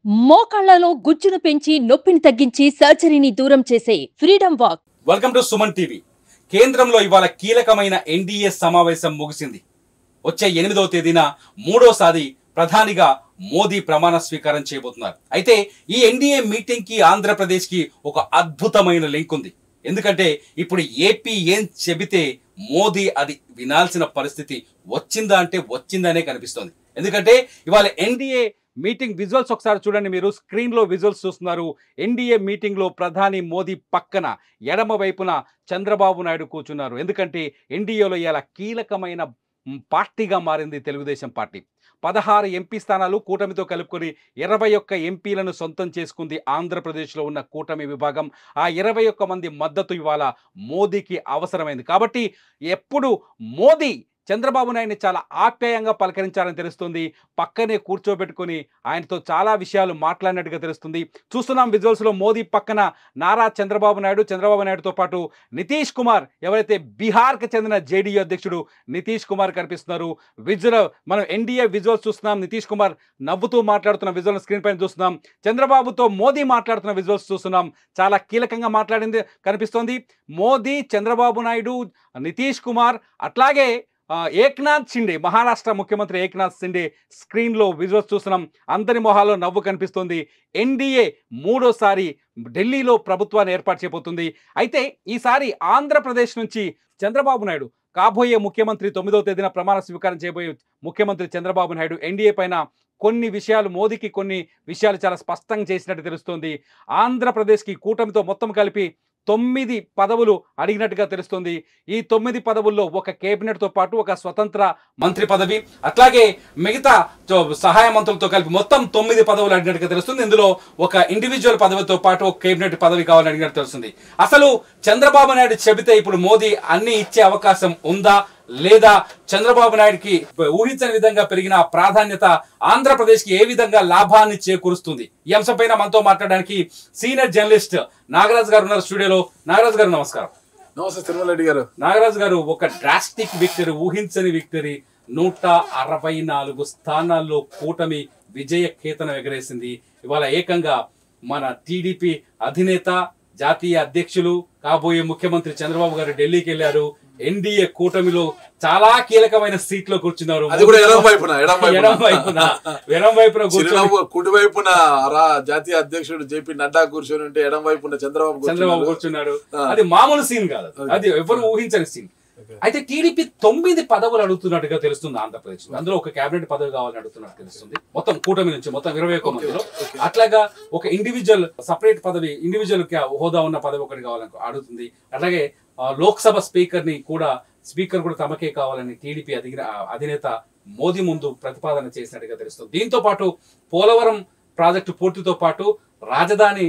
మోకాళ్లలో గుజ్జును పెంచి నొప్పిని తగ్గించి సర్జరీని దూరం చేసే freedom walk. Welcome to Suman TV. కేంద్రంలో ఇవాళ కీలకమైన ఎన్డీఏ సమావేశం ముగిసింది. వచ్చే 8వ తేదీన మూడోసారి ప్రధానిగా మోదీ ప్రమాణ స్వీకారం చేయబోతున్నారు. అయితే ఈ ఎన్డీఏ మీటింగ్ కి ఆంధ్రప్రదేశ్ కి ఒక అద్భుతమైన లింక్ ఉంది. ఎందుకంటే ఇప్పుడు ఏపీ ఏం చెబితే మోదీ అది వినాల్సిన పరిస్థితి వచ్చిందా అంటే వచ్చిందనే కనిపిస్తోంది. ఎందుకంటే ఇవాళ ఎన్డీఏ మీటింగ్ విజువల్స్ ఒకసారి చూడండి. మీరు స్క్రీన్లో విజువల్స్ చూస్తున్నారు. ఎన్డీఏ మీటింగ్లో ప్రధాని మోదీ పక్కన ఎడమ వైపున చంద్రబాబు నాయుడు కూర్చున్నారు. ఎందుకంటే ఎన్డీఏలో ఇలా కీలకమైన పార్టీగా మారింది తెలుగుదేశం పార్టీ. 16 ఎంపీ స్థానాలు కూటమితో కలుపుకొని 21 ఎంపీలను సొంతం చేసుకుంది ఆంధ్రప్రదేశ్లో ఉన్న కూటమి విభాగం. ఆ 21 మంది మద్దతు ఇవాళ మోదీకి అవసరమైంది. కాబట్టి ఎప్పుడు మోదీ చంద్రబాబు నాయుడిని చాలా ఆప్యాయంగా పలకరించారని తెలుస్తుంది. పక్కనే కూర్చోబెట్టుకొని ఆయనతో చాలా విషయాలు మాట్లాడినట్టుగా తెలుస్తుంది. చూస్తున్నాం విజువల్స్లో మోదీ పక్కన నారా చంద్రబాబు నాయుడుతో పాటు నితీష్ కుమార్, ఎవరైతే బీహార్కి చెందిన జేడీయూ అధ్యక్షుడు నితీష్ కుమార్ కనిపిస్తున్నారు. మనం ఎన్డీఏ విజువల్స్ చూస్తున్నాం. నితీష్ కుమార్ నవ్వుతూ మాట్లాడుతున్న విజువల్ స్క్రీన్ పైన చూస్తున్నాం. చంద్రబాబుతో మోదీ మాట్లాడుతున్న విజువల్స్ చూస్తున్నాం. చాలా కీలకంగా మాట్లాడింది కనిపిస్తోంది. మోదీ, చంద్రబాబు నాయుడు, నితీష్ కుమార్, అట్లాగే ఏక్నాథ్ షిండే, మహారాష్ట్ర ముఖ్యమంత్రి ఏక్నాథ్ షిండే స్క్రీన్లో విజువల్స్ చూస్తున్నాం. అందరి మొహాల్లో నవ్వు కనిపిస్తుంది. ఎన్డీఏ మూడోసారి ఢిల్లీలో ప్రభుత్వాన్ని ఏర్పాటు చేయబోతుంది. అయితే ఈసారి ఆంధ్రప్రదేశ్ నుంచి చంద్రబాబు నాయుడు, కాబోయే ముఖ్యమంత్రి, 9వ తేదీన ప్రమాణ స్వీకారం చేయబోయే ముఖ్యమంత్రి చంద్రబాబు నాయుడు ఎన్డీఏ పైన కొన్ని విషయాలు, మోదీకి కొన్ని విషయాలు చాలా స్పష్టంగా చేసినట్టు తెలుస్తోంది. ఆంధ్రప్రదేశ్కి కూటమితో మొత్తం కలిపి 9 పదవులు అడిగినట్టుగా తెలుస్తుంది. ఈ 9 పదవుల్లో ఒక కేబినెట్తో పాటు ఒక స్వతంత్ర మంత్రి పదవి, అట్లాగే మిగతా సహాయ మంత్రులతో కలిపి మొత్తం 9 పదవులు అడిగినట్టుగా తెలుస్తుంది. ఇందులో ఒక ఇండివిజువల్ పదవితో పాటు ఒక కేబినెట్ పదవి కావాలని అడిగినట్టు తెలుస్తుంది. అసలు చంద్రబాబు నాయుడు చెబితే ఇప్పుడు మోదీ అన్ని ఇచ్చే అవకాశం ఉందా లేదా? చంద్రబాబు నాయుడుకి ఊహించని విధంగా పెరిగిన ప్రాధాన్యత ఆంధ్రప్రదేశ్కి ఏ విధంగా లాభాన్ని చేకూరుస్తుంది? ఈ అంశంపైన మనతో మాట్లాడడానికి సీనియర్ జర్నలిస్ట్ నాగరాజు గారు ఉన్నారు స్టూడియోలో. నాగరాజు గారు నమస్కారం. నమస్తే తిరుమల రెడ్డి గారు. నాగరాజు గారు, ఒక డ్రాస్టిక్ విక్టరీ, ఊహించని విక్టరీ, 164 స్థానాల్లో కూటమి విజయ కేతనం ఎగరేసింది. ఇవాళ ఏకంగా మన టీడీపీ అధినేత, జాతీయ అధ్యక్షులు, కాబోయే ముఖ్యమంత్రి చంద్రబాబు గారు ఢిల్లీకి వెళ్లారు. ఎన్డీఏ కూటమిలో చాలా కీలకమైన సీట్ లో కూర్చున్నారు. అది కూడా ఎడం వైపున కుడి వైపున జాతీయ అధ్యక్షుడు జేపీ నడ్డా కూర్చొని ఉంటే ఎడం వైపున చంద్రబాబు కూర్చున్నారు. అది మామూలు సీన్ కాదు, అది ఎవరు ఊహించని సీన్. అయితే టీడీపీ 9 పదవులు అడుగుతున్నట్టుగా తెలుస్తుంది ఆంధ్రప్రదేశ్. అందులో ఒక కేబినెట్ పదవి కావాలని అడుగుతున్నట్టు తెలుస్తుంది. మొత్తం కూటమి నుంచి మొత్తం 21 మందిలో. అట్లాగా ఒక ఇండివిజువల్ సపరేట్ పదవి, ఇండివిజువల్ హోదా ఉన్న పదవి ఒకటి కావాలని అడుగుతుంది. అట్లాగే లోక్సభ స్పీకర్ కూడా తమకే కావాలని టీడీపీ అధినేత మోదీ ముందు ప్రతిపాదన చేసినట్టుగా తెలుస్తుంది. దీంతో పాటు పోలవరం ప్రాజెక్టు పూర్తితో పాటు రాజధాని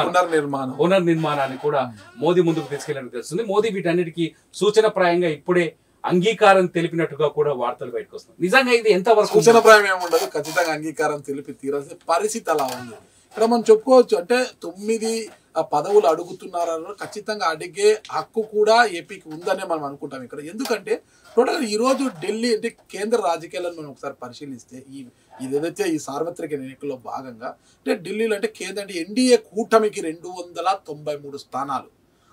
పునర్నిర్మాణాన్ని కూడా మోదీ ముందుకు తీసుకెళ్లినట్టు తెలుస్తుంది. మోదీ వీటన్నిటికీ సూచనప్రాయంగా ఇప్పుడే అంగీకారం తెలిపినట్టుగా కూడా వార్తలు బయటకు వస్తుంది. నిజంగా ఇది ఎంతవరకు సూచనప్రాయం ఏముండదు, ఖచ్చితంగా అంగీకారం తెలిపి తీరాల్సిన పరిస్థితి అలా ఉంది. ఇక్కడ మనం చెప్పుకోవచ్చు, అంటే 9 పదవులు అడుగుతున్నారని ఖచ్చితంగా అడిగే హక్కు కూడా ఏపీకి ఉందనే మనం అనుకుంటాం ఇక్కడ. ఎందుకంటే టోటల్ ఈరోజు ఢిల్లీ అంటే కేంద్ర రాజకీయాలను మనం ఒకసారి పరిశీలిస్తే ఏదైతే ఈ సార్వత్రిక ఎన్నికల్లో భాగంగా అంటే ఢిల్లీలో అంటే ఎన్డీఏ కూటమికి 293 స్థానాలు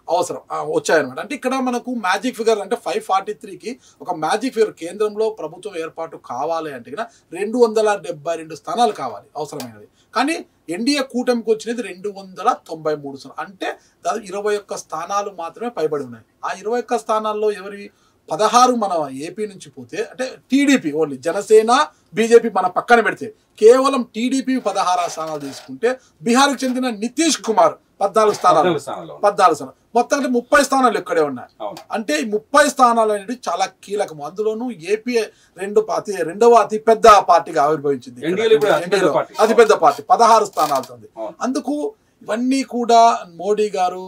అవసరం వచ్చాయన్నమాట. అంటే ఇక్కడ మనకు మ్యాజిక్ ఫిగర్ అంటే 543కి ఒక మ్యాజిక్ ఫిగర్, కేంద్రంలో ప్రభుత్వం ఏర్పాటు కావాలి అంటే 272 స్థానాలు కావాలి అవసరమైనది. కానీ ఎన్డీఏ కూటమికి వచ్చినది 293 స్థానాలు, అంటే దాదాపు 21 స్థానాలు మాత్రమే పైబడి ఉన్నాయి. ఆ 21 స్థానాల్లో ఎవరి 16 మన ఏపీ నుంచి పోతే, అంటే టీడీపీ ఓన్లీ, జనసేన బీజేపీ మన పక్కన పెడితే కేవలం టీడీపీ 16 స్థానాలు తీసుకుంటే, బీహార్కి చెందిన నితీష్ కుమార్ 14 స్థానాలు, మొత్తం 30 స్థానాలు ఇక్కడే ఉన్నాయి. అంటే ఈ 30 స్థానాలు అనేది చాలా కీలకం. అందులోనూ ఏపీ రెండవ అతిపెద్ద పార్టీగా ఆవిర్భవించింది, అతిపెద్ద పార్టీ 16 స్థానాలతో. అందుకు ఇవన్నీ కూడా మోడీ గారు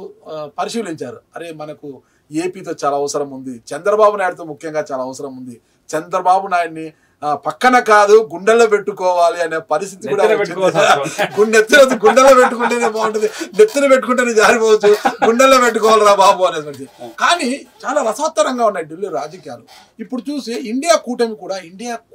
పరిశీలించారు. అరే మనకు ఏపీతో చాలా అవసరం ఉంది, చంద్రబాబు నాయుడుతో ముఖ్యంగా చాలా అవసరం ఉంది, చంద్రబాబు నాయుడిని పక్కన కాదు గుండెల్లో పెట్టుకోవాలి అనే పరిస్థితి కూడా గుండెల్లో పెట్టుకుంటేనే బాగుంటుంది, నెత్తిన పెట్టుకుంటేనే జారిపోవచ్చు, గుండెల్లో పెట్టుకోవాలిరా బాబు అనేది. కానీ చాలా రసవత్తరంగా ఉన్నాయి ఢిల్లీ రాజకీయాలు. ఇప్పుడు చూసి ఇండియా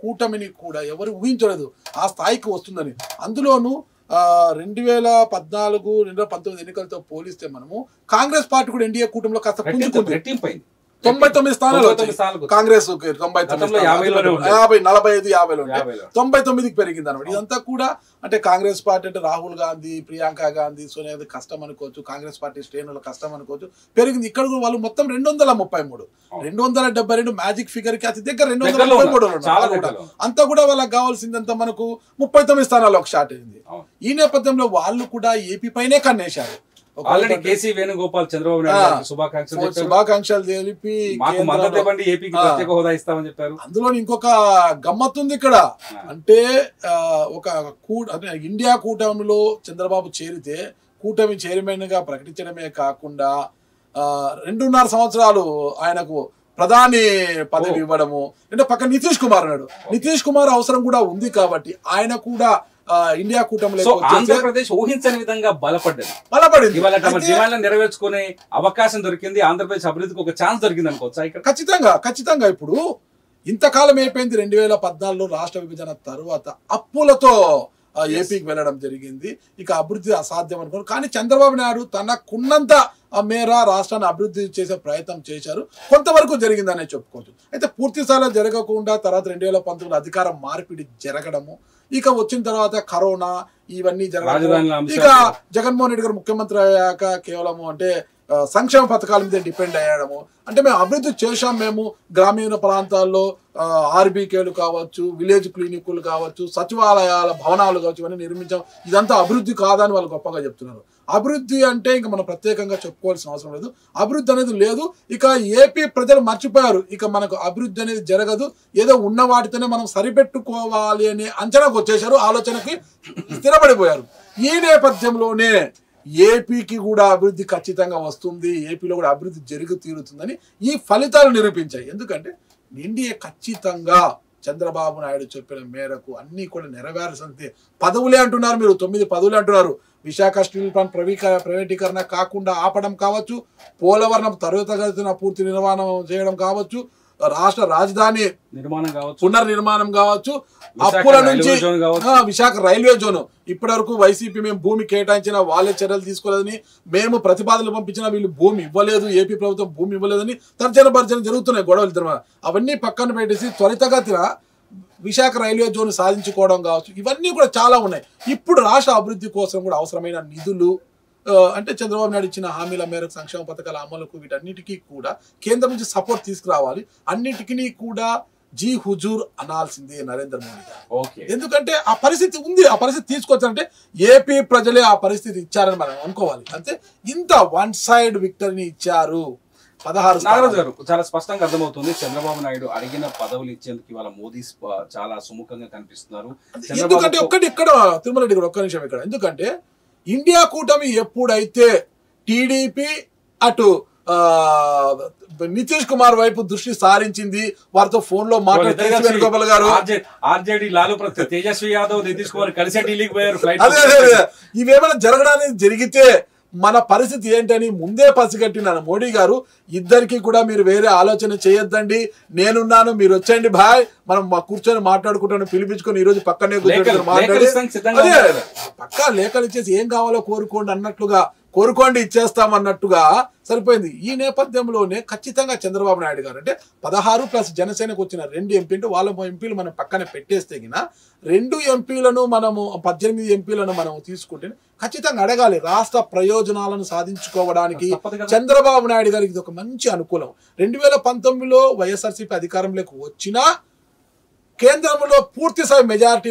కూటమిని కూడా ఎవరు ఊహించలేదు ఆ స్థాయికి వస్తుందని. అందులోనూ 2014 2019 ఎన్నికలతో పోలిస్తే మనము కాంగ్రెస్ పార్టీ కూడా ఎన్డీఏ కూటమిలో కాస్త పుంజుకుంది. రెట్టింపైంది. 99 స్థానాలు కాంగ్రెస్ 99కి పెరిగింది అనమాట. ఇదంతా కూడా అంటే కాంగ్రెస్ పార్టీ అంటే రాహుల్ గాంధీ, ప్రియాంక గాంధీ, సోనియా గాంధీ కష్టం అనుకోవచ్చు, కాంగ్రెస్ పార్టీ శ్రేణుల కష్టం అనుకోవచ్చు, పెరిగింది. ఇక్కడ కూడా వాళ్ళు మొత్తం 233 272 మ్యాజిక్ ఫిగర్ కి అతి దగ్గర 233 అంతా కూడా వాళ్ళకి కావాల్సిందంతా మనకు 39 స్థానాలకు స్టార్ట్ అయింది. ఈ నేపథ్యంలో వాళ్ళు కూడా ఏపీ పైనే కన్నేశారు. ఆల్రెడీ కేసీ వేణుగోపాల్ చంద్రబాబు నాయుడు శుభాకాంక్షలు తెలిపి ఏపీకి ప్రత్యేక హోదా ఇస్తామని చెప్పారు. అందులో ఇంకొక గమ్మత్తుంది ఇక్కడ. అంటే ఒక ఇండియా కూటమిలో చంద్రబాబు చేరితే కూటమి చైర్మన్ గా ప్రకటించడమే కాకుండా 2.5 సంవత్సరాలు ఆయనకు ప్రధాని పదవి ఇవ్వడము. అంటే పక్క నితీష్ కుమార్ అన్నాడు. నితీష్ కుమార్ అవసరం కూడా ఉంది కాబట్టి ఆయన కూడా ఇండియా కూటమిలో ఆంధ్రప్రదేశ్ ఊహించని విధంగా బలపడింది. ఇవాళ తమ డిమాండ్లను నెరవేర్చుకునే అవకాశం దొరికింది. ఆంధ్రప్రదేశ్ అభివృద్ధికి ఒక ఛాన్స్ దొరికింది అనుకోవచ్చా? ఇక్కడ ఖచ్చితంగా ఇప్పుడు ఇంతకాలం అయిపోయింది. 2014లో రాష్ట్ర విభజన తర్వాత అప్పులతో ఏపీకి వెళ్ళడం జరిగింది. ఇక అభివృద్ధి అసాధ్యం అనుకోరు. కానీ చంద్రబాబు నాయుడు తనకున్నంత మేర రాష్ట్రాన్ని అభివృద్ధి చేసే ప్రయత్నం చేశారు. కొంతవరకు జరిగిందనే చెప్పుకోవచ్చు. అయితే పూర్తి స్థాయిలో జరగకుండా తర్వాత 2019 అధికారం మార్పిడి జరగడము, ఇక వచ్చిన తర్వాత కరోనా ఇవన్నీ జరగడం, ఇక జగన్మోహన్ రెడ్డి గారు ముఖ్యమంత్రి అయ్యాక కేవలము అంటే సంక్షేమ పథకాల మీద డిపెండ్ అయ్యడము. అంటే మేము అభివృద్ధి చేశాం, మేము గ్రామీణ ప్రాంతాల్లో ఆర్బీకేలు కావచ్చు, విలేజ్ క్లినిక్లు కావచ్చు, సచివాలయాల భవనాలు కావచ్చు, ఇవన్నీ నిర్మించాం. ఇదంతా అభివృద్ధి కాదని వాళ్ళు గొప్పగా చెప్తున్నారు. అభివృద్ధి అంటే ఇంకా మనం ప్రత్యేకంగా చెప్పుకోవాల్సిన అవసరం లేదు. అభివృద్ధి అనేది లేదు. ఇక ఏపీ ప్రజలు మర్చిపోయారు, ఇక మనకు అభివృద్ధి అనేది జరగదు, ఏదో ఉన్న వాటితోనే మనం సరిపెట్టుకోవాలి అనే అంచనాకు వచ్చేసారు, ఆలోచనకి స్థిరపడిపోయారు. ఈ నేపథ్యంలోనే ఏపీకి కూడా అభివృద్ధి ఖచ్చితంగా వస్తుంది, ఏపీలో కూడా అభివృద్ధి జరిగి తీరుతుందని ఈ ఫలితాలు నిరూపించాయి. ఎందుకంటే ఎన్డీఏ ఖచ్చితంగా చంద్రబాబు నాయుడు చెప్పిన మేరకు అన్ని కూడా నెరవేర్చాల్సిందే. పదవులే అంటున్నారు, మీరు 9 పదవులే అంటున్నారు. విశాఖ స్టీల్ ప్లాంట్ ప్రైవేటీకరణ కాకుండా ఆపడం కావచ్చు, పోలవరం తరగతిన పూర్తి నిర్మాణం చేయడం కావచ్చు, రాష్ట్ర రాజధాని పునర్నిర్మాణం కావచ్చు, అప్పుల నుంచి విశాఖ రైల్వే జోన్ ఇప్పటి వరకు వైసీపీ మేము భూమి కేటాయించిన వాళ్ళే చర్యలు తీసుకోలేదని, మేము ప్రతిపాదనలు పంపించిన వీళ్ళు భూమి ఇవ్వలేదు, ఏపీ ప్రభుత్వం భూమి ఇవ్వలేదని తర్జన భర్జన జరుగుతున్నాయి గొడవలు. అవన్నీ పక్కన పెట్టేసి త్వరితగతిన విశాఖ రైల్వే జోన్ సాధించుకోవడం కావచ్చు, ఇవన్నీ కూడా చాలా ఉన్నాయి. ఇప్పుడు రాష్ట్ర అభివృద్ధి కోసం కూడా అవసరమైన నిధులు అంటే చంద్రబాబు నాయుడు ఇచ్చిన హామీల మేరకు సంక్షేమ పథకాల అమలుకు వీటన్నిటికీ కూడా కేంద్రం నుంచి సపోర్ట్ తీసుకురావాలి. అన్నిటికీ కూడా జీ హుజూర్ అనాల్సిందే నరేంద్ర మోడీ గారు. ఎందుకంటే ఆ పరిస్థితి ఉంది, ఆ పరిస్థితి తీసుకొచ్చారంటే ఏపీ ప్రజలే ఆ పరిస్థితి ఇచ్చారని మనం అనుకోవాలి. అంటే ఇంత వన్ సైడ్ విక్టరీని ఇచ్చారు. 16 నాగరాజు గారు చాలా స్పష్టంగా అర్థమవుతుంది, చంద్రబాబు నాయుడు అడిగిన పదవులు ఇచ్చేందుకు ఇవాళ మోదీ చాలా సుముఖంగా కనిపిస్తున్నారు. ఎందుకంటే ఒక్కటి ఇక్కడ తిరుమల రెడ్డి గారు ఒక్క నిమిషం ఇక్కడ, ఎందుకంటే ఇండియా కూటమి ఎప్పుడైతే టీడీపీ అటు నితీష్ కుమార్ వైపు దృష్టి సారించింది, వారితో ఫోన్ లో మాట్లాడుతూ వేణుగోపాల్ గారు ఆర్జేడీ లాలు తేజస్వి యాదవ్ నితీష్ కుమార్ కలిసి ఢిల్లీకి పోయారు. ఇవేమైనా జరగడానికి జరిగితే మన పరిస్థితి ఏంటని ముందే పసిగట్టిన మోడీ గారు, ఇద్దరికి కూడా మీరు వేరే ఆలోచన చేయొద్దండి, నేనున్నాను, మీరు వచ్చండి భాయ్, మనం కూర్చొని మాట్లాడుకుంటాను పిలిపించుకొని ఈ రోజు పక్కనే కూర్చొని మాట్లాడి పక్కా లేఖలు ఇచ్చేసి ఏం కావాలో కోరుకోండి అన్నట్లుగా, కోరుకోండి ఇచ్చేస్తాం అన్నట్టుగా సరిపోయింది. ఈ నేపథ్యంలోనే ఖచ్చితంగా చంద్రబాబు నాయుడు గారు అంటే 16 ప్లస్ జనసేనకు వచ్చిన 2 ఎంపీలు, వాళ్ళ ఎంపీలు మనం పక్కన పెట్టేస్తే గిన 2 ఎంపీలను మనము 18 ఎంపీలను మనం తీసుకుంటే ఖచ్చితంగా అడగాలి. రాష్ట్ర ప్రయోజనాలను సాధించుకోవడానికి చంద్రబాబు నాయుడు గారికి ఇది ఒక మంచి అనుకూలం. 2019లో వైఎస్ఆర్సీపీ అధికారంలోకి వచ్చినా కేంద్రంలో పూర్తి స్థాయి మెజారిటీ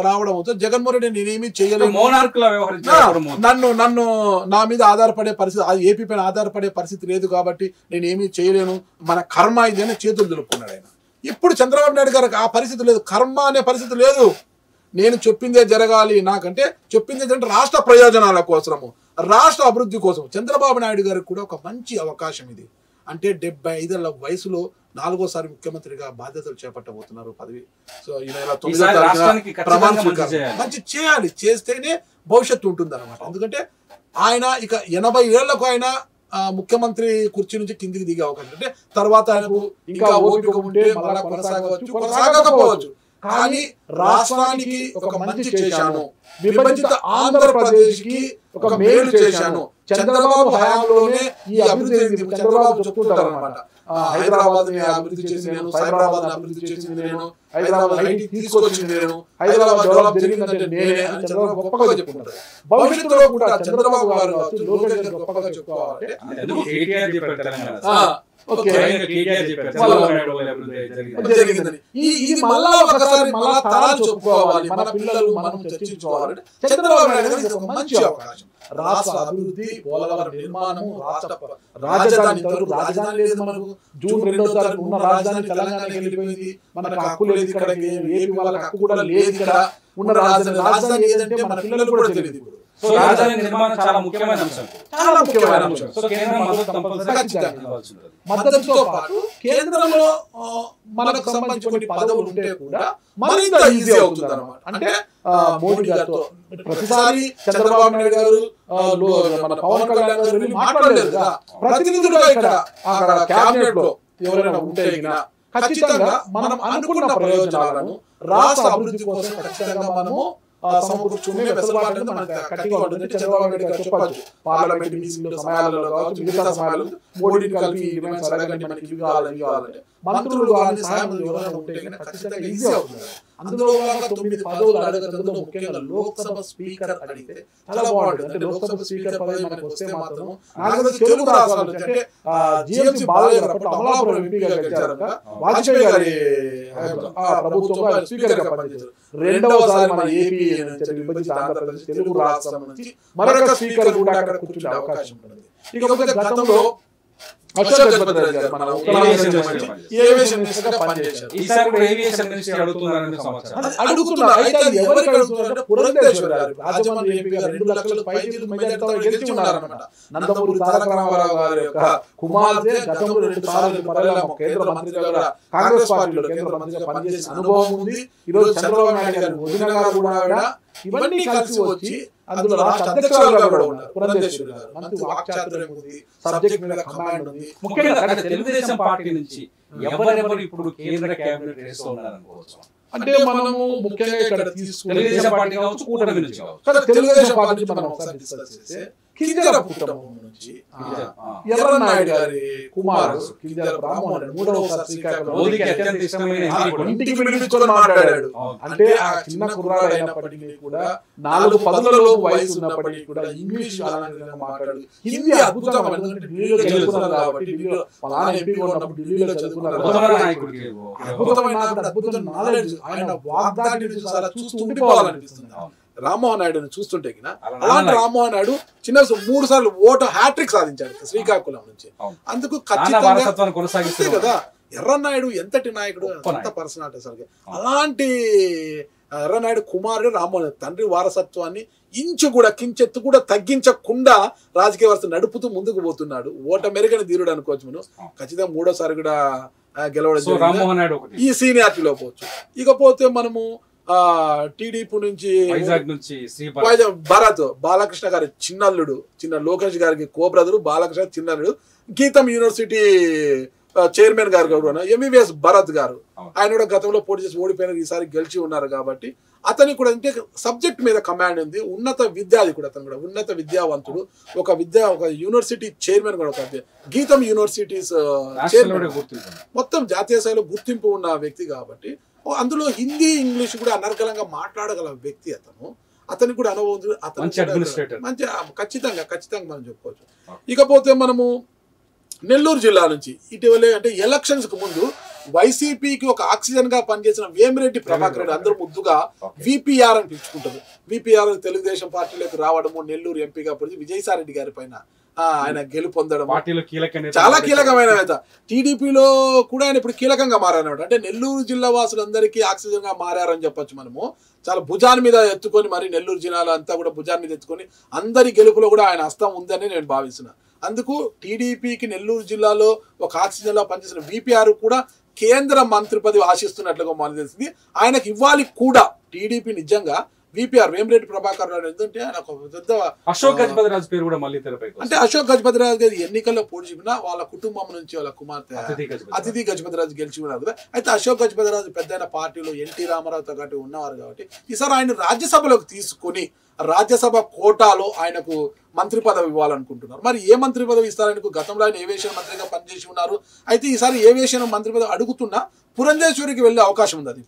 రావడంతో జగన్మోహన్ రెడ్డి నేనేమి చేయలేను, నన్ను నా మీద ఆధారపడే పరిస్థితి, ఏపీ పైన ఆధారపడే పరిస్థితి లేదు కాబట్టి నేనేమీ చేయలేను, మన కర్మ ఇది అని చేతులు దులుపుకున్నాడు ఆయన. ఇప్పుడు చంద్రబాబు నాయుడు గారికి ఆ పరిస్థితి లేదు, కర్మ అనే పరిస్థితి లేదు. నేను చెప్పిందే జరగాలి, నాకంటే చెప్పింది ఏంటంటే రాష్ట్ర ప్రయోజనాల కోసము, రాష్ట్ర అభివృద్ధి కోసం. చంద్రబాబు నాయుడు గారికి కూడా ఒక మంచి అవకాశం ఇది. అంటే 75 వయసులో 4వసారి ముఖ్యమంత్రిగా బాధ్యతలు చేపట్టబోతున్నారు పదవి. సో ఈ నెల 9 మంచి చేయాలి, చేస్తేనే భవిష్యత్తు ఉంటుంది అనమాట. ఎందుకంటే ఆయన ఇక 80 ఏళ్లకు ఆయన ముఖ్యమంత్రి కుర్చీ నుంచి కిందికి దిగే అవకాశం, అంటే తర్వాత ఆయనకు ఇంకా ఓపిక ఉంటే మళ్ళా కొనసాగవచ్చు, కొనసాగకపోవచ్చు. కానీ రాష్ట్రానికి ఒక మంచి చేశాను, విభజిత ఆంధ్రప్రదేశ్ కి ఒక మేలు చేశాను, చంద్రబాబు హయాంలోనే ఈ అభివృద్ధి జరిగింది. చంద్రబాబు చెప్పుకుంటారు అనమాట, హైదరాబాద్ ని అభివృద్ధి చేసి నేను, సైబరాబాద్ ని అభివృద్ధి చేసింది నేను, హైదరాబాద్ ఐటీ తీసుకొచ్చింది నేను, హైదరాబాద్ డెవలప్ జరిగిందంటే నేనే అని చంద్రబాబు గొప్పగా చెప్పుకుంటారు. భవిష్యత్తులో కూడా చంద్రబాబు గారు కావచ్చు, లోకేష్ గారు గొప్పగా చెప్పుకోవాలంటే జరిగిందని ఇది మళ్ళా ఒకసారి మళ్ళా తరాలు చెప్పుకోవాలి, మన పిల్లలు మనం చర్చించుకోవాలంటే చంద్రబాబు నాయుడు గారికి ఒక మంచి అవకాశం. రాష్ట్ర అభివృద్ధి, పోలవరం నిర్మాణము, రాష్ట్ర రాజధాని ఇంతవరకు రాజధాని లేదు మనకు. జూన్ 2వ తారీఖు ఉన్న రాజధాని తెలంగాణకి వెళ్ళిపోయింది, మనకు హక్కు లేదు ఇక్కడ, ఏపీ వాళ్ళకి హక్కు కూడా లేదు ఇక్కడ ఉన్న రాజధాని ఏదంటే మన పిల్లలు కూడా తెలియదు. ఇప్పుడు రాజధాని నిర్మాణం చాలా ముఖ్యమైన అంశం, చాలా ముఖ్యమైన అంశం. సో కేంద్రం మద్దతుతో పాటు కేంద్రంలో మనకు సంబంధించిన కొన్ని పదవులు ఉంటే కూడా మరింత ఈజీ అవుతుంది అన్నమాట. అంటే మోడీ గారితో ప్రతిసారి చంద్రబాబు నాయుడు గారు మన పవన్ కళ్యాణ్ గారు వెళ్ళి మాట్లాడలేదు కదా, ప్రతినిధులుగా ఇక్కడ అక్కడ క్యాబినెట్ లో ఎవరైనా ఉంటే ఖచ్చితంగా మనం అనుకున్న ప్రయోజనాలను రాష్ట్ర అభివృద్ధి కోసం ఖచ్చితంగా మనము సమకూర్చుకునే వెసులుబాటు మనకు గట్టిగా ఉంటుంది. చంద్రబాబు నాయుడు గారు చెప్పచ్చు, పార్లమెంట్ మీటింగ్ సమయాలలో కావచ్చు, మిగతా సమయాలు మోడీని కలిపి డిమాండ్స్ అడగండి, మనకి ఇవి కావాలంటే మంత్రులు కానీ సహాయం ఎవరైనా ఉంటే ఖచ్చితంగా ఈజీ అవుతుంది. అందులో 9 పదవులు అడగడంలో ముఖ్యంగా లోక్సభ స్పీకర్ అడిగితే చాలా బాగుంటుంది. అంటే లోక్సభ స్పీకర్ పదవి మనకు వస్తే మాత్రం నాకు తెలుగు రాష్ట్రాల నుంచి అంటే జిఎంసీ బాలయ్య గారు అప్పుడు అమలాపురం ఎంపీగా గెలిచారంట, వాజ్పేయి గారి ప్రభుత్వంలో స్పీకర్ గా పనిచేశారు. రెండవసారి మన ఏపీ నుంచి విభజిత ఆంధ్రప్రదేశ్ తెలుగు రాష్ట్రం నుంచి మరొక స్పీకర్ కూడా అక్కడ కూర్చునే అవకాశం ఉంటుంది. ఇకపోతే గతంలో అశోక్ గజపతి రాజు గారు మన ఏవియేషన్ మినిస్టర్ గా పనిచేశారు. ఈసారి కూడా ఏవియేషన్ మినిస్టర్ అడుగుతున్నారని సమాచారం. అడుగుతున్నారు. అయితే అది ఎవరికి అడుగుతున్నారంటే పురంధేశ్వరి గారు, రాజమండ్రి ఎంపీ గారు 2 లక్షల పైచిలకు మెజారిటీతో గెలిచి ఉన్నారన్నమాట. నందమూరి తారక రామారావు గారి యొక్క కుమార్తె గతంలో 2 సార్లు కేంద్ర మంత్రిగా కూడా కాంగ్రెస్ పార్టీలో కేంద్ర మంత్రిగా పనిచేసిన అనుభవం ఉంది. ఈ రోజు చంద్రబాబు నాయుడు గారు వదిన గారు కూడా ఇవన్నీ కలిసి వచ్చి అందులో రాష్ట్ర అధ్యక్షులుగా కూడా ఉన్నారు పురంధేశ్వరి గారు. మంచి వాక్చాతుర్యం ఉంది, సబ్జెక్ట్ మీద కమాండ్ ఉంది. ముఖ్యంగా తెలుగుదేశం పార్టీ నుంచి ఎవరెవరు ఇప్పుడు కేంద్ర కేబినెట్ రేస్లో ఉన్నారనుకోవచ్చు. అంటే మనము ముఖ్యంగా ఇక్కడ తెలుగుదేశం పార్టీ కావచ్చు, కూటమి నుంచి కావచ్చు. తెలుగుదేశం పార్టీ నుంచి మనం ఒకసారి డిస్కస్ చేస్తే కింజర కుటుంబం నుంచి ఎర్రన్నాయుడు గారి కుమారుడు కింజర బ్రాహ్మణుడు 3వసారి శ్రీకాకుళం ఇంటికి పిలిపించుకొని మాట్లాడాడు. అంటే ఆ చిన్న కుర్రాడు అయినప్పటికీ కూడా 4 పదులలో వయసు ఉన్నప్పటికీ కూడా ఇంగ్లీష్ మాట్లాడాడు. హిందీ అద్భుతం. ఢిల్లీలో చదువుకున్నారు కాబట్టి, ఢిల్లీలో పలానా ఎంపీగా ఉన్నప్పుడు ఢిల్లీలో చదువుకున్నారు. అద్భుతమైన అద్భుతమైన నాలెడ్జ్. ఆయన వాగ్దాటి చూస్తూ ఉండిపోవాలనిపిస్తుంది రామ్మోహన్ నాయుడుని చూస్తుంటే. అలాంటి రామ్మోహన్ నాయుడు చిన్న 3 సార్లు ఓటు హ్యాట్రిక్ సాధించాడు శ్రీకాకుళం నుంచి. అందుకు ఖచ్చితంగా కదా ఎర్రన్నాయుడు ఎంతటి నాయకుడు, ఎంత పర్సనాలిటీ అసలు. అలాంటి ఎర్రన్నాయుడు కుమారుడు రామ్మోహన్ తండ్రి వారసత్వాన్ని ఇంచు కూడా కించెత్తు కూడా తగ్గించకుండా రాజకీయ వ్యవస్థ నడుపుతూ ముందుకు పోతున్నాడు. ఓట మెరుగని ధీరుడు అనుకోవచ్చు మనం. ఖచ్చితంగా 3వసారి కూడా గెలవడం ఈ సీనియారిటీలో పోవచ్చు. ఇకపోతే మనము టీడీపీ నుంచి భరత్ బాలకృష్ణ గారి చిన్నల్లుడు, చిన్న లోకేష్ గారికి కో బ్రదరు, బాలకృష్ణ చిన్నల్లుడు, గీతం యూనివర్సిటీ చైర్మన్ గారు కూడా ఎంబీబీఎస్ భరత్ గారు. ఆయన కూడా గతంలో పోటీ చేసి ఓడిపోయిన ఈసారి గెలిచి ఉన్నారు కాబట్టి అతనికి కూడా అంటే సబ్జెక్ట్ మీద కమాండ్ ఉంది. ఉన్నత విద్యాధికుడు అతను కూడా, ఉన్నత విద్యావంతుడు. ఒక యూనివర్సిటీ చైర్మన్ కూడా, ఒక గీతం యూనివర్సిటీస్ చైర్మన్, మొత్తం జాతీయ స్థాయిలో గుర్తింపు ఉన్న వ్యక్తి కాబట్టి అందులో హిందీ ఇంగ్లీష్ కూడా అనర్గళంగా మాట్లాడగల వ్యక్తి అతను. అతనికి కూడా అనుభవం, అతను మంచి ఖచ్చితంగా మనం చెప్పుకోవచ్చు. ఇకపోతే మనము నెల్లూరు జిల్లా నుంచి ఇటీవలే అంటే ఎలక్షన్స్ కు ముందు వైసీపీకి ఒక ఆక్సిజన్ గా పనిచేసిన వేమిరెడ్డి ప్రభాకర్ రెడ్డి అందరూ ముద్దుగా విపిఆర్ అని పిలుచుకుంటారు. విపిఆర్ తెలుగుదేశం పార్టీలోకి రావడము, నెల్లూరు ఎంపీగా పడి విజయసాయి రెడ్డి గారి పైన ఆయన గెలుపొందడం చాలా కీలకమైన నేత. టీడీపీలో కూడా ఆయన ఇప్పుడు కీలకంగా మారారన్నమాట. అంటే నెల్లూరు జిల్లా వాసులందరికీ ఆక్సిజన్ గా మారారని చెప్పొచ్చు మనము. చాలా భుజాన్ని మీద ఎత్తుకొని మరి నెల్లూరు జిల్లాలో అంతా కూడా భుజాన్ని మీద ఎత్తుకొని అందరి గెలుపులో కూడా ఆయన హస్తం ఉందని నేను భావిస్తున్నాను. అందుకు టీడీపీకి నెల్లూరు జిల్లాలో ఒక ఆక్సిజన్ లో పనిచేసిన విపిఆర్ కూడా కేంద్ర మంత్రి పదవి ఆశిస్తున్నట్లుగా మనకు తెలిసింది. ఆయనకు ఇవ్వాలి కూడా. టీడీపీ నిజంగా విపిఆర్ వేమిరెడ్డి ప్రభాకర్ రావు ఎందుకంటే ఆయన ఒక పెద్ద అశోక్ గజపతిరాజు పేరు కూడా మళ్ళీ తెరపైకి అంటే అశోక్ గజపతిరాజు గారి ఎన్నికల్లో పోటీ చెప్పినా వాళ్ళ కుటుంబం నుంచి వాళ్ళ కుమార్తె అతిథి గజపతిరాజు గెలిచి ఉన్నారు కదా. అయితే అశోక్ గజపతిరాజు పెద్ద పార్టీలో ఎన్టీ రామారావుతో కాబట్టి ఉన్నవారు కాబట్టి ఈసారి ఆయన రాజ్యసభలోకి తీసుకుని రాజ్యసభ కోటాలో ఆయనకు మంత్రి పదవి ఇవ్వాలనుకుంటున్నారు. మరి ఏ మంత్రి పదవి ఇస్తారు ఆయనకు? గతంలో ఆయన ఏవియేషన్ మంత్రిగా పనిచేసి ఉన్నారు. అయితే ఈసారి ఏవియేషన్ మంత్రి పదవి అడుగుతున్నా పురంధేశ్వరికి వెళ్ళే అవకాశం ఉంది. అది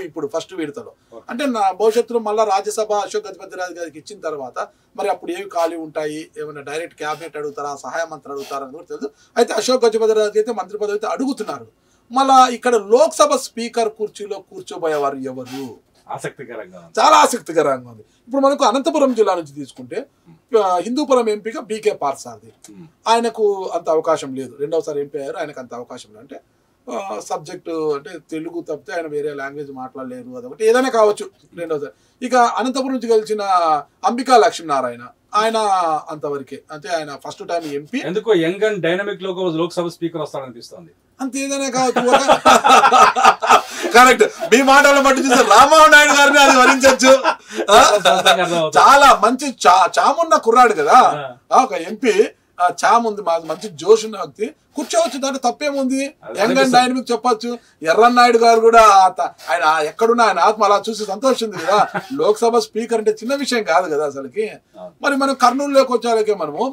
ఇప్పుడు ఫస్ట్ విడతలో అంటే నా భవిష్యత్తులో మళ్ళీ రాజ్యసభ అశోక్ గజపతిరాజు గారికి ఇచ్చిన తర్వాత మరి అప్పుడు ఏవి ఖాళీ ఉంటాయి, ఏమైనా డైరెక్ట్ క్యాబినెట్ అడుగుతారా, సహాయ మంత్రి అడుగుతారా అని కూడా తెలుసు. అయితే అశోక్ గజపతిరాజు అయితే మంత్రి పదవి అయితే అడుగుతున్నారు. మళ్ళా ఇక్కడ లోక్సభ స్పీకర్ కుర్చీలో కూర్చోబోయేవారు ఎవరు? ఆసక్తికరంగా, చాలా ఆసక్తికరంగా ఉంది. ఇప్పుడు మనకు అనంతపురం జిల్లా నుంచి తీసుకుంటే హిందూపురం ఎంపీగా బీకే పార్సారథి, ఆయనకు అంత అవకాశం లేదు. రెండవసారి ఎంపీ అయ్యారు, ఆయనకు అంత అవకాశం లేదు. అంటే సబ్జెక్టు అంటే తెలుగు తప్పితే ఆయన వేరే లాంగ్వేజ్ మాట్లాడలేరు, అదొకటి ఏదైనా కావచ్చు. రెండవసారి ఇక అనంతపురం నుంచి గెలిచిన అంబికా లక్ష్మీనారాయణ, ఆయన అంతవరకే. అంటే ఆయన ఫస్ట్ టైం ఎంపీ. ఎందుకో young and dynamic Lok Sabha speaker వస్తాడనిపిస్తుంది. అంత ఏదైనా కావచ్చు. కరెక్ట్, మీ మాటలు బట్టి చూస్తే రామ్మోహన్ నాయుడు గారిని అది వరించవచ్చు. చాలా మంచి చామున్న కుర్రాడు కదా ఒక ఎంపీ, చాముంది మంచి జోష్ ఉన్న వ్యక్తి, కూర్చోవచ్చు, దాంట్లో తప్పేముంది. యంగ్ అండ్ డైనమిక్ చెప్పొచ్చు. ఎర్రన్నాయుడు గారు కూడా ఆయన ఎక్కడున్నా ఆయన ఆత్మ అలా చూసి సంతోషింది కదా. లోక్సభ స్పీకర్ అంటే చిన్న విషయం కాదు కదా అసలుకి. మరి మనం కర్నూలులోకి వచ్చాకే మనము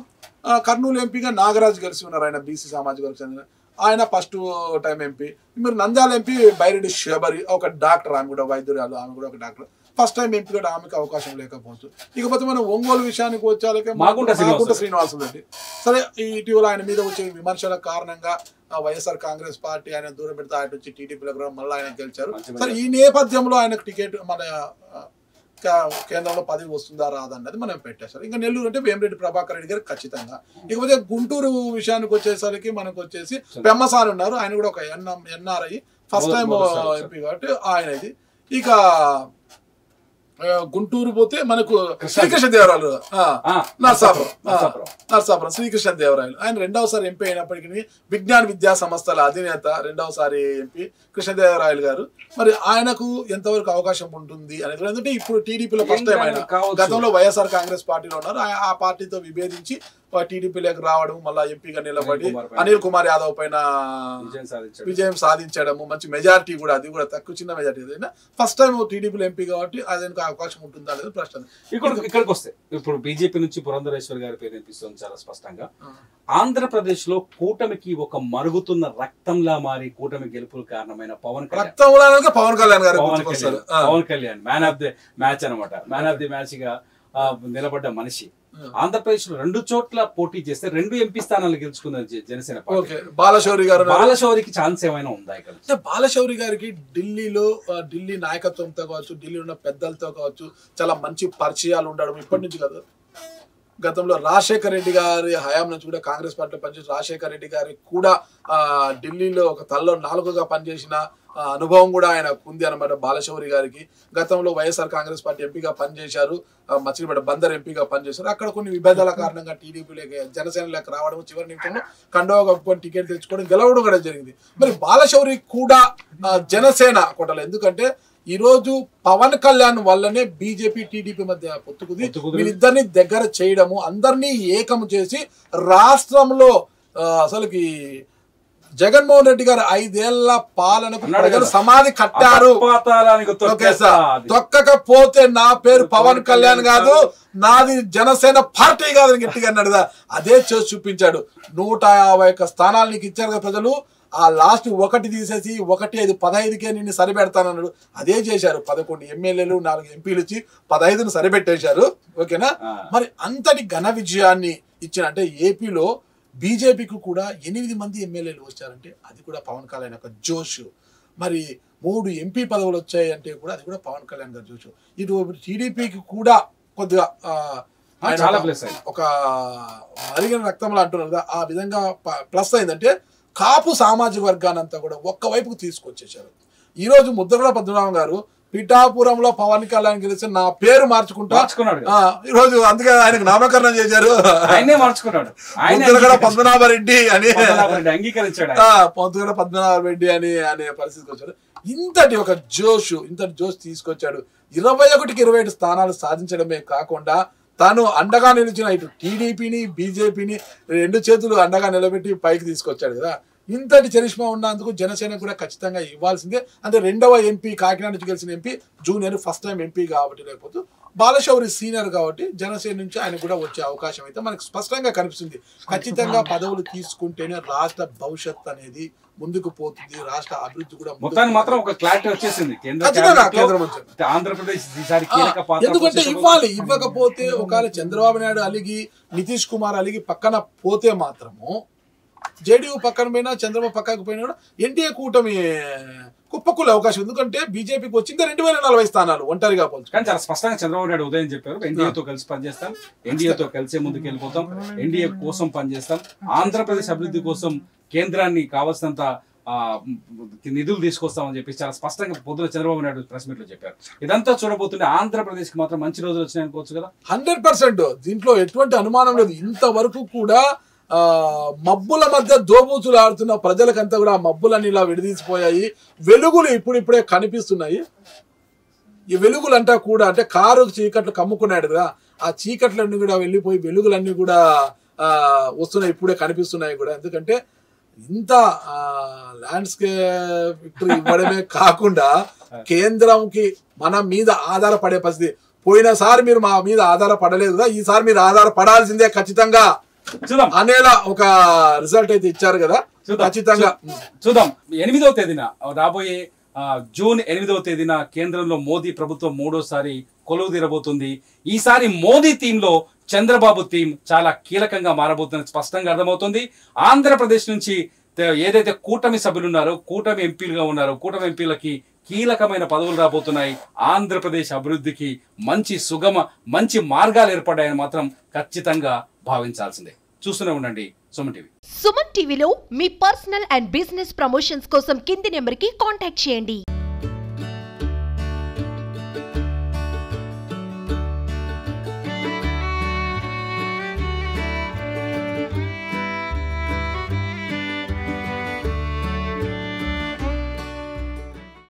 కర్నూలు ఎంపీగా నాగరాజు గెలిచి ఉన్నారు, ఆయన బీసీ సామాజిక వర్గం చెందిన ఆయన ఫస్ట్ టైం ఎంపీ. మీరు నంద్యాల ఎంపీ బైరెడ్డి శబరి, ఒక డాక్టర్, ఆమె కూడా వైద్యురాలు, ఆమె కూడా ఒక డాక్టర్, ఫస్ట్ టైం ఎంపీ కూడా ఆమెకు అవకాశం లేకపోవచ్చు. ఇకపోతే మనం ఒంగోలు విషయానికి వచ్చాకే మాగుంట శ్రీనివాసులు రెడ్డి. సరే, ఇటీవల ఆయన మీద వచ్చే విమర్శల కారణంగా వైఎస్ఆర్ కాంగ్రెస్ పార్టీ ఆయన దూరం పెడితే ఆయన వచ్చి టీడీపీలో మళ్ళీ ఆయన గెలిచారు. సరే, ఈ నేపథ్యంలో ఆయనకు టికెట్ మన కేంద్రంలో పదవి వస్తుందా రాదన్నది మనం పెట్టేశారు. ఇంకా నెల్లూరు అంటే వేమిరెడ్డి ప్రభాకర్ రెడ్డి గారు ఖచ్చితంగా. ఇకపోతే గుంటూరు విషయానికి వచ్చేసరికి మనకు వచ్చేసి పెమ్మసాని ఉన్నారు, ఆయన కూడా ఒక ఎన్ఆర్ఐ, ఫస్ట్ టైం ఎంపీ కాబట్టి ఆయన ఇది. ఇక గుంటూరు పోతే మనకు శ్రీకృష్ణదేవరాయలు, నర్సాపురం శ్రీకృష్ణదేవరాయలు, ఆయన రెండవసారి ఎంపీ అయినప్పటికీ విజ్ఞాన విద్యా సంస్థల అధినేత, రెండవసారి ఎంపీ కృష్ణదేవరాయలు గారు. మరి ఆయనకు ఎంతవరకు అవకాశం ఉంటుంది అనేది, ఎందుకంటే ఇప్పుడు టీడీపీలో ఫస్ట్ టైం ఆయన, గతంలో వైఎస్ఆర్ కాంగ్రెస్ పార్టీలో ఉన్నారు, ఆ పార్టీతో విభేదించి టీడీపీలోకి రావడం, మళ్ళీ ఎంపీగా నిలబడి అనిల్ కుమార్ యాదవ్ పైన విజయం సాధించడము, మంచి మెజారిటీ కూడా, అది కూడా తక్కువ చిన్న మెజారిటీ. ఫస్ట్ టైం టీడీపీలో ఎంపీ కాబట్టి అదేందుకు అవకాశం ఉంటుందా అనేది ప్రశ్న. ఇక్కడికి వస్తే ఇప్పుడు బీజేపీ నుంచి పురంధరేశ్వర్ గారి పేరు వినిపిస్తుంది చాలా స్పష్టంగా. ఆంధ్రప్రదేశ్ లో కూటమికి ఒక మరుగుతున్న రక్తంలా మారి కూటమి గెలుపులు కారణమైన Pawan Kalyan garu, Pawan Kalyan man of the match అనమాట. మ్యాన్ ఆఫ్ ది మ్యాచ్ గా నిలబడ్డ మనిషి. ఆంధ్రప్రదేశ్ లో 2 చోట్ల పోటీ చేస్తే 2 ఎంపీ స్థానాలు గెలుచుకున్నది జనసేన పార్టీ. బాలశౌరికి ఛాన్స్ ఏమైనా ఉందా ఇక్కడ? బాలశౌరి గారికి ఢిల్లీ నాయకత్వంతో కావచ్చు, ఢిల్లీ ఉన్న పెద్దలతో కావచ్చు చాలా మంచి పరిచయాలు ఉండడం ఇప్పటి నుంచి కాదు, గతంలో రాజశేఖర రెడ్డి గారి హయాం నుంచి కూడా కాంగ్రెస్ పార్టీలో పనిచేసిన రాజశేఖర రెడ్డి గారికి కూడా ఢిల్లీలో ఒక తల్లో 4గా పనిచేసిన అనుభవం కూడా ఆయన ఉంది అనమాట. బాలశౌరి గారికి గతంలో వైఎస్ఆర్ కాంగ్రెస్ పార్టీ ఎంపీగా పనిచేశారు, మచిలీపట్నం బందర్ ఎంపీగా పనిచేశారు. అక్కడ కొన్ని విభేదాల కారణంగా టీడీపీలోకి జనసేనలోకి రావడం, చివరి నిమిషంలో కండవ కప్పుకొని టికెట్ తెచ్చుకోవడం, గెలవడం కూడా జరిగింది. మరి బాలశౌరి కూడా జనసేన కోటలు, ఎందుకంటే ఈ రోజు పవన్ కళ్యాణ్ వల్లనే బీజేపీ టీడీపీ మధ్య పొత్తుకుది, వీళ్ళిద్దరిని దగ్గర చేయడము, అందరినీ ఏకము చేసి రాష్ట్రంలో అసలుకి జగన్మోహన్ రెడ్డి గారు 5 ఏళ్ల పాలనకు ప్రజలు సమాధి కట్టారు. తొక్కకపోతే నా పేరు పవన్ కళ్యాణ్ కాదు, నాది జనసేన పార్టీ కాదని గట్టిగా అన్నాడు కదా, అదే చేసి చూపించాడు. 151 స్థానాలు నీకు ఇచ్చారు కదా ప్రజలు, ఆ లాస్ట్ 1 తీసేసి 15కే నిన్ను సరిపెడతానన్నాడు, అదే చేశారు. 11 ఎమ్మెల్యేలు 4 ఎంపీలు ఇచ్చి 15ను సరిపెట్టేశారు. ఓకేనా? మరి అంతటి ఘన విజయాన్ని ఇచ్చిన, అంటే ఏపీలో బీజేపీకి కూడా 8 మంది ఎమ్మెల్యేలు వచ్చారంటే అది కూడా పవన్ కళ్యాణ్ యొక్క జోష్. మరి 3 ఎంపీ పదవులు వచ్చాయి అంటే కూడా అది కూడా పవన్ కళ్యాణ్ గారి జోష్. ఇటు టీడీపీకి కూడా కొద్దిగా ఒక మరిగిన రక్తంలో అంటున్నారు కదా, ఆ విధంగా ప్లస్ అయిందంటే కాపు సామాజిక వర్గాన్ని అంతా కూడా ఒక్కవైపుకు తీసుకొచ్చేసారు. ఈ రోజు ముద్రగడ పద్మనాభం గారు పిఠాపురంలో పవన్ కళ్యాణ్ గెలిచి నా పేరు మార్చుకున్నాడు ఈ రోజు, అందుకే ఆయనకు నామకరణం చేశారు. ముద్రగడ పద్మనాభరెడ్డి అని, అంగీకరించాడు. ముద్రగడ పద్మనాభరెడ్డి అని అనే పరిస్థితికి వచ్చాడు. ఇంతటి ఒక ఇంతటి జోష్ తీసుకొచ్చాడు. 21కి 27 స్థానాలు సాధించడమే కాకుండా తాను అండగా నిలిచిన ఇటు టీడీపీని బీజేపీని 2 చేతులు అండగా నిలబెట్టి పైకి తీసుకొచ్చాడు కదా. ఇంతటి చరిష్మా ఉన్నందుకు జనసేన కూడా ఖచ్చితంగా ఇవ్వాల్సిందే. అంటే 2వ ఎంపీ, కాకినాడ నుంచి గెలిచిన MP, junior, first time MP కాబట్టి, లేకపోతే బాలశౌరి సీనియర్ కాబట్టి జనసేన నుంచి ఆయన కూడా వచ్చే అవకాశం అయితే మనకు స్పష్టంగా కనిపిస్తుంది. ఖచ్చితంగా పదవులు తీసుకుంటేనే రాష్ట్ర భవిష్యత్ అనేది ముందుకు పోతుంది, రాష్ట్ర అభివృద్ధి కూడా మొత్తాన్ని మాత్రం ఒక క్లారిటీ వచ్చేసింది. ఆంధ్రప్రదేశ్ ఎందుకంటే ఇవ్వకపోతే ఒకవేళ చంద్రబాబు నాయుడు అలిగి, నితీష్ కుమార్ అలిగి పక్కన పోతే మాత్రము, జేడీయూ పక్కన పోయినా, చంద్రబాబు పక్కకు పోయినా కూడా ఎన్డీఏ కూటమి కుప్పకుల అవకాశం. ఎందుకంటే బీజేపీకి వచ్చింది 2040 స్థానాలు ఒంటరిగా పోల్చు. కానీ చాలా స్పష్టంగా చంద్రబాబు నాయుడు ఉదయం చెప్పారు, ఎన్డీఏతో కలిసి పనిచేస్తాం, ఎన్డీఏతో కలిసే ముందుకు వెళ్ళిపోతాం, ఎన్డీఏ కోసం పనిచేస్తాం, ఆంధ్రప్రదేశ్ అభివృద్ధి కోసం కేంద్రాన్ని కావాల్సినంత నిధులు తీసుకొస్తామని చెప్పి చాలా స్పష్టంగా పొద్దున చంద్రబాబు నాయుడు ప్రెస్ మీట్ లో చెప్పారు. ఇదంతా చూడబోతుంటే ఆంధ్రప్రదేశ్ కి మాత్రం మంచి రోజులు వచ్చినాయి అనుకోవచ్చు కదా. 100% దీంట్లో ఎటువంటి అనుమానం లేదు. ఇంతవరకు కూడా మబ్బుల మధ్య దోబూచులు ఆడుతున్న ప్రజలకంతా కూడా ఆ మబ్బులన్నీ ఇలా విడదీసిపోయాయి. వెలుగులు ఇప్పుడిప్పుడే కనిపిస్తున్నాయి. ఈ వెలుగులంతా కూడా అంటే కారు చీకట్లు కమ్ముకున్నాడు కదా, ఆ చీకట్లన్నీ కూడా వెళ్ళిపోయి వెలుగులన్నీ కూడా వస్తున్నాయి, ఇప్పుడే కనిపిస్తున్నాయి కూడా. ఎందుకంటే ఇంత ల్యాండ్స్కేప్ విక్టరీ ఇవ్వడమే కాకుండా కేంద్రంకి మన మీద ఆధారపడే పరిస్థితి. పోయినసారి మీరు మా మీద ఆధారపడలేదు కదా, ఈసారి మీరు ఆధారపడాల్సిందే ఖచ్చితంగా అనేలా ఒక రిజల్ట్ అయితే ఇచ్చారు కదా. ఖచ్చితంగా చూద్దాం. 8వ తేదీన రాబోయే జూన్ 8వ తేదీన కేంద్రంలో మోదీ ప్రభుత్వం 3వసారి కొలువు తీరబోతుంది. ఈసారి మోదీ థీమ్ లో చంద్రబాబు థీమ్ చాలా కీలకంగా మారబోతుందని స్పష్టంగా అర్థమవుతుంది. ఆంధ్రప్రదేశ్ నుంచి ఏదైతే కూటమి సభ్యులు ఉన్నారో, కూటమి ఎంపీలుగా ఉన్నారో, కూటమి ఎంపీలకి కీలకమైన పదవులు రాబోతున్నాయి. ఆంధ్రప్రదేశ్ అభివృద్ధికి మంచి మార్గాలు ఏర్పడ్డాయని మాత్రం ఖచ్చితంగా భావించాల్సిందే. చూస్తూనే ఉండండి సుమన్ టీవీ. సుమన్ టీవీలో మీ పర్సనల్ అండ్ బిజినెస్ ప్రమోషన్స్ కోసం కింది నెంబర్కి కాంటాక్ట్ చేయండి.